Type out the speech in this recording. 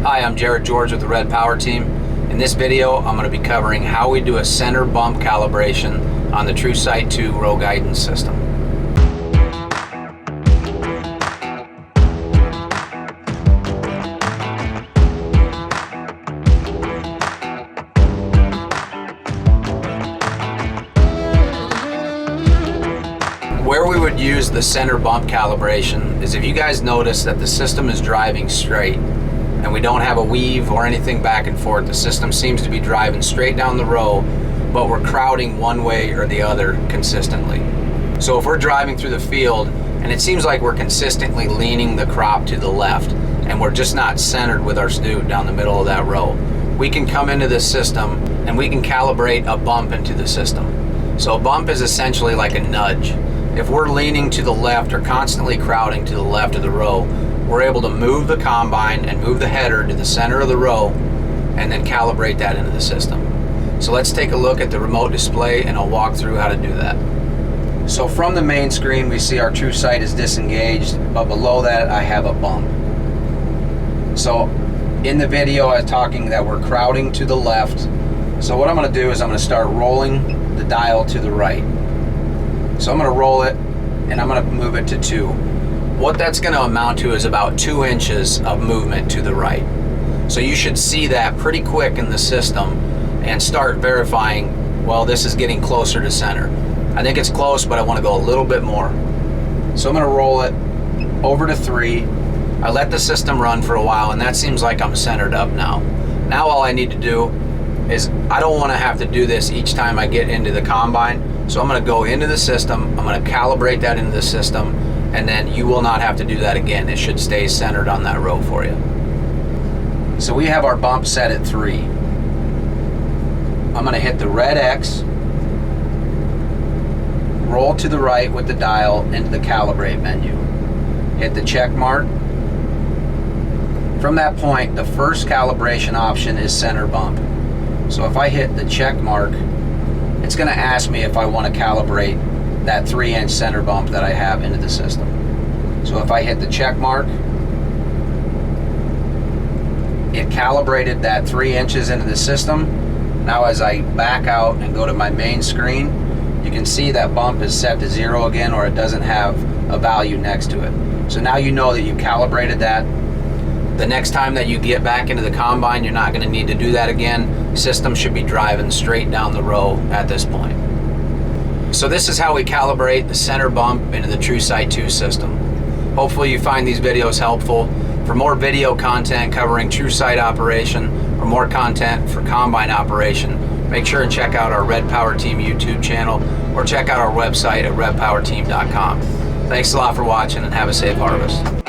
Hi, I'm Jared George with the Red Power Team. In this video, I'm going to be covering how we do a center bump calibration on the Truesight 2 row guidance system. Where we would use the center bump calibration is if you guys notice that the system is driving straight and we don't have a weave or anything back and forth. The system seems to be driving straight down the row, but we're crowding one way or the other consistently. So if we're driving through the field and it seems like we're consistently leaning the crop to the left and we're just not centered with our snoot down the middle of that row, we can come into this system and we can calibrate a bump into the system. So a bump is essentially like a nudge. If we're leaning to the left or constantly crowding to the left of the row, we're able to move the combine and move the header to the center of the row and then calibrate that into the system. So let's take a look at the remote display and I'll walk through how to do that. So from the main screen we see our Truesight is disengaged, but below that I have a bump. So in the video I was talking that we're crowding to the left. So what I'm going to do is I'm going to start rolling the dial to the right. So I'm going to roll it and I'm going to move it to 2. What that's going to amount to is about 2 inches of movement to the right. So you should see that pretty quick in the system and start verifying, well, this is getting closer to center. I think it's close, but I want to go a little bit more. So I'm going to roll it over to 3. I let the system run for a while and that seems like I'm centered up now. Now all I need to do is, I don't want to have to do this each time I get into the combine. So I'm going to go into the system, I'm going to calibrate that into the system, and then you will not have to do that again. It should stay centered on that row for you. So we have our bump set at 3. I'm going to hit the red X, roll to the right with the dial into the calibrate menu. Hit the check mark. From that point, the first calibration option is center bump. So if I hit the check mark, it's going to ask me if I want to calibrate that 3-inch center bump that I have into the system. So if I hit the check mark, it calibrated that 3 inches into the system. Now as I back out and go to my main screen, you can see that bump is set to 0 again, or it doesn't have a value next to it. So now you know that you calibrated that. The next time that you get back into the combine, you're not going to need to do that again. The system should be driving straight down the row at this point. So this is how we calibrate the center bump into the Truesight 2 system. Hopefully you find these videos helpful. For more video content covering Truesight operation or more content for combine operation, make sure and check out our Red Power Team YouTube channel or check out our website at redpowerteam.com. Thanks a lot for watching and have a safe harvest.